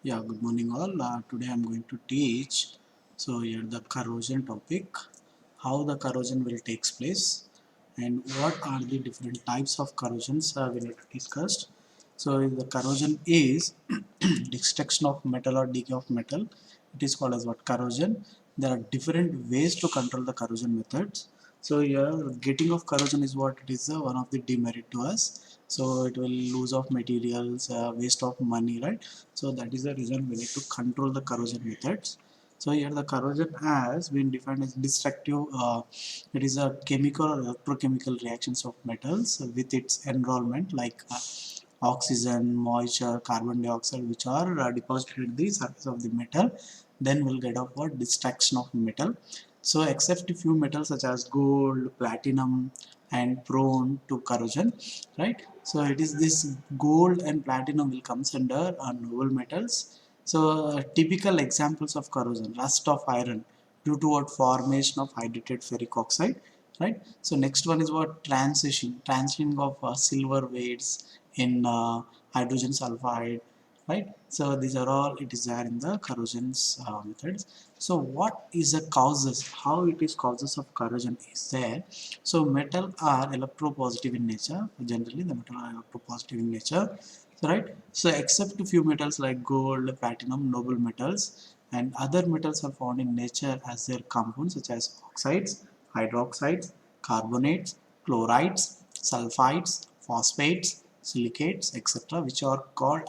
Yeah, good morning all. Today I'm going to teach here the corrosion topic, how the corrosion will takes place, and what are the different types of corrosions we need to discuss. So the corrosion is destruction of metal or decay of metal. It is called as what corrosion. There are different ways to control the corrosion methods. So here getting of corrosion is what it is one of the demerit to us. So it will lose of materials, waste of money, right? So that is the reason we need to control the corrosion methods. So here the corrosion has been defined as destructive. It is a chemical or electrochemical reactions of metals with its environment like oxygen, moisture, carbon dioxide, which are deposited at the surface of the metal. Then we'll get of what destruction of metal. So except a few metals such as gold, platinum, and prone to corrosion, right? So it is this gold and platinum will comes under noble metals. So typical examples of corrosion: rust of iron due to what formation of hydrated ferric oxide, right? So next one is what transition of silver weights in hydrogen sulfide, right? So these are all it is there in the corrosions methods. So what is the causes, how it is causes of corrosion is there. So metal are electropositive in nature. Generally the metal are electropositive in nature, right? So except a few metals like gold, platinum, noble metals, and other metals are found in nature as their compounds such as oxides, hydroxides, carbonates, chlorides, sulfides, phosphates, silicates, etc., which are called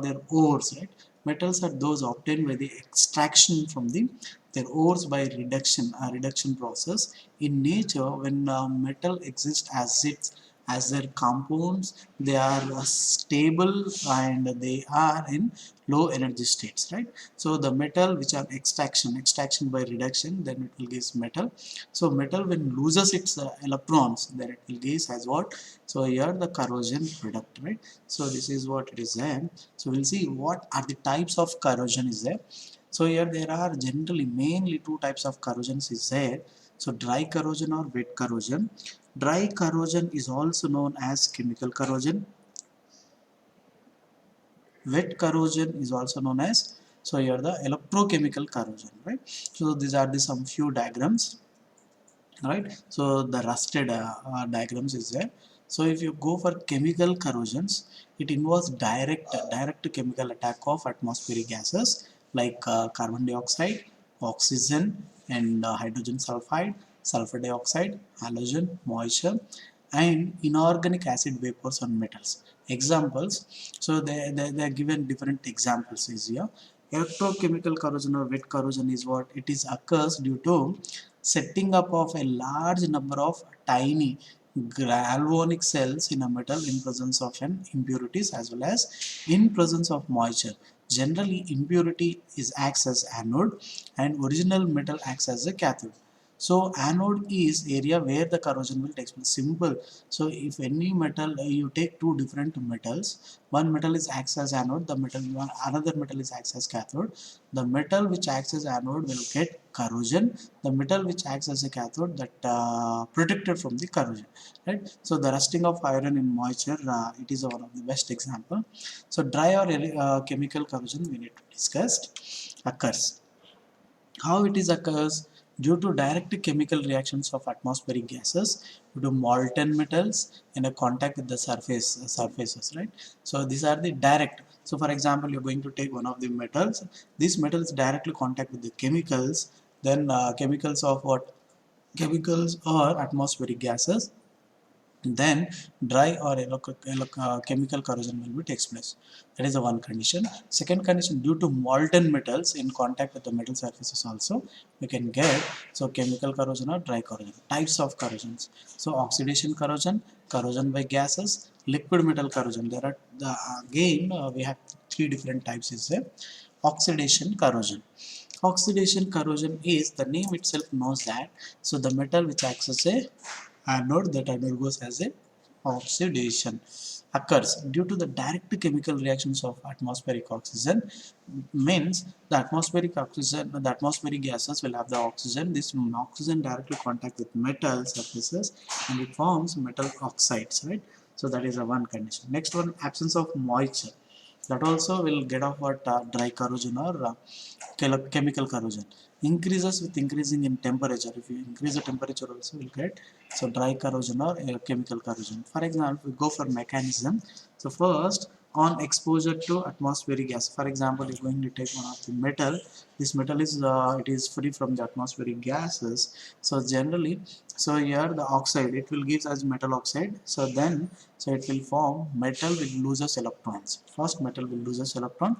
their ores, right? Metals are those obtained by the extraction from their ores by reduction process. In nature, when metal exists as their compounds, they are stable and they are in low energy states, right? So the metal which are extraction by reduction, then it will give metal. So metal when loses its electrons, then it will give as what? So here the corrosion product, right? So this is what it is there. So we'll see what are the types of corrosion is there. So here there are generally mainly two types of corrosions is there. So dry corrosion or wet corrosion. Dry corrosion is also known as chemical corrosion. Wet corrosion is also known as, so here the electrochemical corrosion, right? So these are the some few diagrams, right? So the rusted diagrams is there. So if you go for chemical corrosions, it involves direct chemical attack of atmospheric gases like carbon dioxide, oxygen, and hydrogen sulfide, sulfur dioxide, halogen, moisture, and inorganic acid vapors on metals. Examples, so they are given different examples is here. Electrochemical corrosion or wet corrosion is what it is occurs due to setting up of a large number of tiny galvanic cells in a metal in presence of an impurities as well as in presence of moisture. Generally impurity is acts as anode and original metal acts as a cathode. So anode is area where the corrosion will take place. Simple. So if any metal you take two different metals, one metal is acts as anode, another metal is acts as cathode. The metal which acts as anode will get corrosion. The metal which acts as a cathode that protected from the corrosion, right? So the rusting of iron in moisture, it is one of the best example. So dry or chemical corrosion we need to discuss occurs. How it is occurs? Due to direct chemical reactions of atmospheric gases due to molten metals in a contact with the surfaces, right? So these are the direct. So for example, you're going to take one of the metals. These metals directly contact with the chemicals. Then chemicals of what? Chemicals or atmospheric gases, then dry or chemical corrosion will be takes place. That is the one condition. Second condition, due to molten metals in contact with the metal surfaces also we can get so chemical corrosion or dry corrosion. Types of corrosions: so oxidation corrosion, corrosion by gases, liquid metal corrosion. There are again we have three different types is there. Oxidation corrosion. Oxidation corrosion is, the name itself knows that, so the metal which acts as a anode that undergoes as a oxidation occurs due to the direct chemical reactions of atmospheric oxygen. Means the atmospheric gases will have the oxygen. This oxygen directly contact with metal surfaces and it forms metal oxides, right? So that is a one condition. Next one, absence of moisture. that also will get off what dry corrosion or chemical corrosion. Increases with increasing in temperature. If you increase the temperature also will get so dry corrosion or chemical corrosion. For example, we go for mechanism. So first, on exposure to atmospheric gas, for example, you're going to take one of the metal. This metal is it is free from the atmospheric gases. So generally, so here the oxide, it will give as metal oxide. So then, so it will form metal will loses electrons. First metal will loses electron,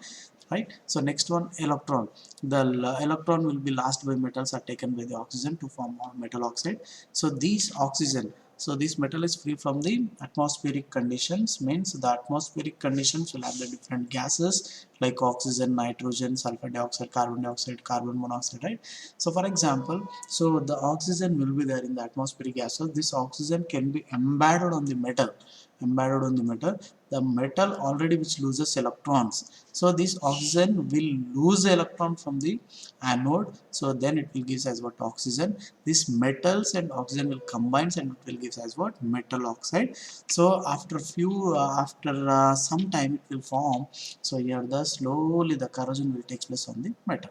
right? So next one, electron. The electron will be lost by metals are taken by the oxygen to form metal oxide. So these oxygen, so this metal is free from the atmospheric conditions, means the atmospheric conditions will have the different gases like oxygen, nitrogen, sulfur dioxide, carbon dioxide, carbon monoxide, right? So for example, so the oxygen will be there in the atmospheric gases. This oxygen can be embedded on the metal, embedded on the metal. The metal already which loses electrons, so this oxygen will lose electron from the anode, so then it will give as what oxygen. These metals and oxygen will combine and it will give as what metal oxide. So after few after some time it will form. So here the slowly the corrosion will take place on the metal,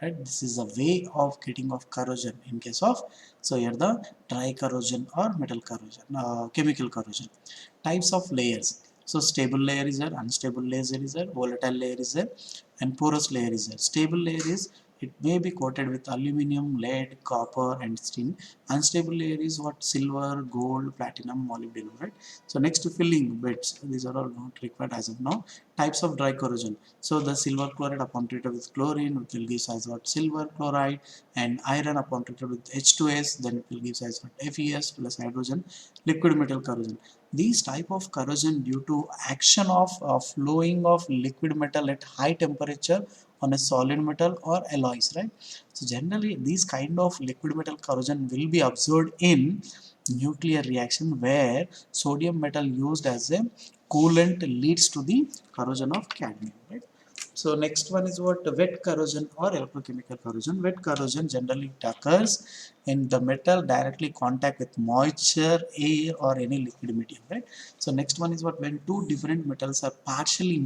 right? This is a way of getting of corrosion in case of, so here the dry corrosion or metal corrosion, chemical corrosion. Types of layers. So stable layer is there, unstable layer is there, volatile layer is there, and porous layer is there. Stable layer is, it may be coated with aluminum, lead, copper and tin. Unstable layer is what, silver, gold, platinum, molybdenum, right? So next to filling beds, these are all not required as of now. Types of dry corrosion. So the silver chloride upon treated with chlorine, it will give as what silver chloride, and iron upon treated with H2S, then it will give as what FeS plus hydrogen. Liquid metal corrosion. These type of corrosion due to action of flowing of liquid metal at high temperature on a solid metal or alloys, right? So generally these kind of liquid metal corrosion will be observed in nuclear reaction where sodium metal used as a coolant leads to the corrosion of cadmium, right? So next one is what, wet corrosion or electrochemical corrosion. Wet corrosion generally occurs in the metal directly contact with moisture, air or any liquid medium, right? So next one is what, when two different metals are partially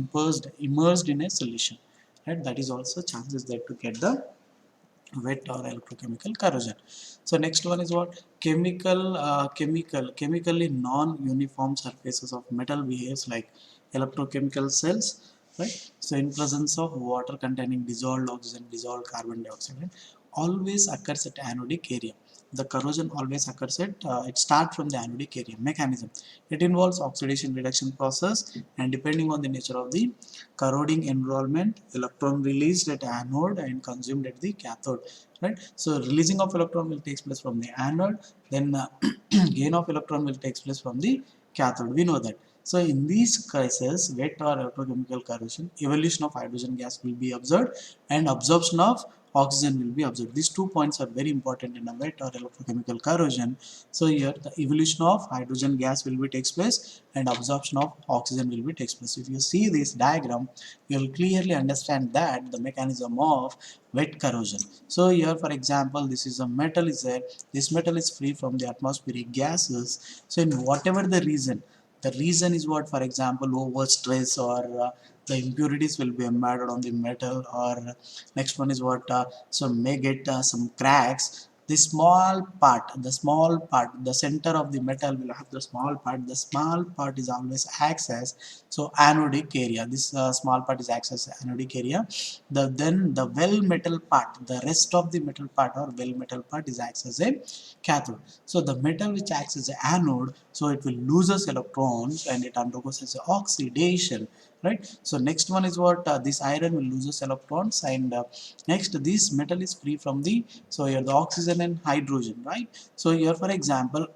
immersed in a solution, right? That is also chances there to get the wet or electrochemical corrosion. So next one is what, chemically non-uniform surfaces of metal behaves like electrochemical cells, right? So in presence of water containing dissolved oxygen, dissolved carbon dioxide, right? Always occurs at anodic area. The corrosion always occurs at it starts from the anodic area. Mechanism, it involves oxidation reduction process, and depending on the nature of the corroding environment, electron released at anode and consumed at the cathode, right? So releasing of electron will take place from the anode, then gain of electron will take place from the cathode, we know that. So in these cases, wet or electrochemical corrosion, evolution of hydrogen gas will be observed and absorption of oxygen will be observed. These 2 points are very important in a wet or electrochemical corrosion. So here the evolution of hydrogen gas will be takes place and absorption of oxygen will be takes place. If you see this diagram, you will clearly understand that the mechanism of wet corrosion. So here for example, this is a metal is there. This metal is free from the atmospheric gases. So in whatever the reason is what, for example, over stress or the impurities will be embedded on the metal, or next one is what, so may get some cracks. The small part, the center of the metal will have the small part. The small part is always acts as so anodic area. This small part is acts as anodic area. Then the well metal part, the rest of the metal part or well metal part is acts as a cathode. So the metal which acts as an anode, so it will loses electrons and it undergoes as a oxidation, right? So next one is what, this iron will loses electrons, and next this metal is free from the, so here the oxygen and hydrogen, right? So here for example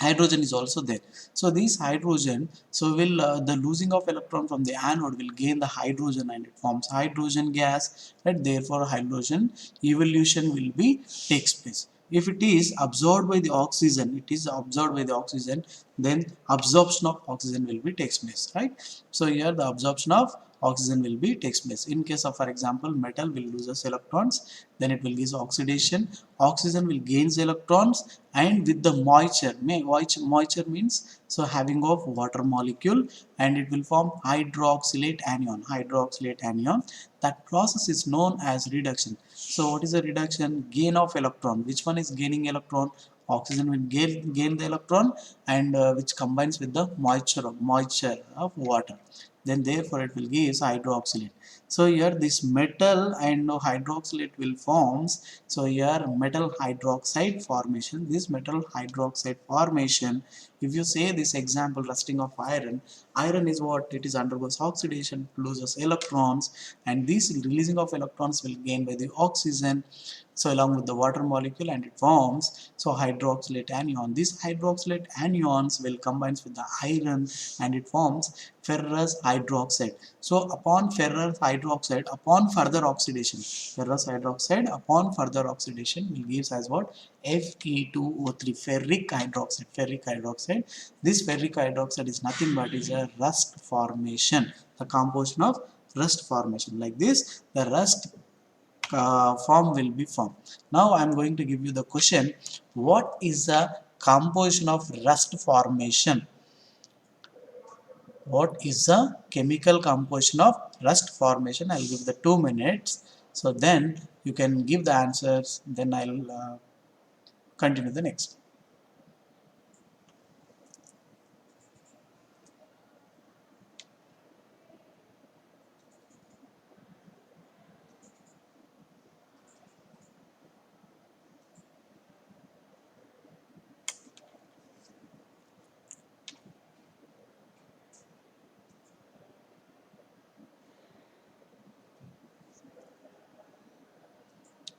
hydrogen is also there. So this hydrogen, so will the losing of electron from the anode will gain the hydrogen and it forms hydrogen gas, right? Therefore hydrogen evolution will be takes place. If it is absorbed by the oxygen, it is absorbed by the oxygen, then absorption of oxygen will be takes place, right? So here the absorption of oxygen will be takes place. In case of, for example, metal will loses electrons, then it will give oxidation. Oxygen will gains electrons, and with the moisture means so having of water molecule, and it will form hydroxylate anion. That process is known as reduction. So what is a reduction? Gain of electron. Which one is gaining electron? Oxygen will gain the electron, and which combines with the moisture of water, then therefore it will give hydroxylate. So here this metal and hydroxylate will forms. So here metal hydroxide formation. This metal hydroxide formation, if you say this example rusting of iron, iron is what it is undergoes oxidation, loses electrons, and this releasing of electrons will gain by the oxygen, so along with the water molecule, and it forms so hydroxylate anion. These hydroxylate anions will combine with the iron, and it forms ferrous hydroxide. So upon ferrous hydroxide, upon further oxidation, ferrous hydroxide upon further oxidation will gives as what? Fe2O3, ferric hydroxide. This ferric hydroxide is nothing but is a rust formation, the composition of rust formation. Like this the rust form will be formed. Now I am going to give you the question, what is the composition of rust formation? What is the chemical composition of rust formation? I will give the 2 minutes, so then you can give the answers, then I will continue the next.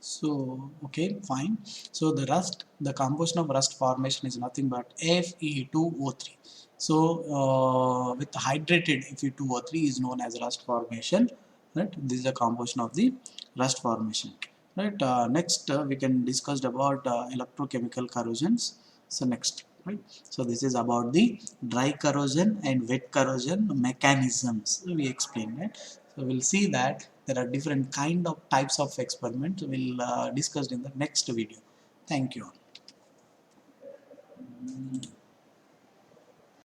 So okay, fine. So the composition of rust formation is nothing but Fe2O3. So with hydrated Fe2O3 is known as rust formation. Right? This is the composition of the rust formation. Right. Next, we can discuss about electrochemical corrosions. So next, right. So this is about the dry corrosion and wet corrosion mechanisms. We explained, right. So we'll see that there are different kind of types of experiments we'll discuss in the next video. Thank you.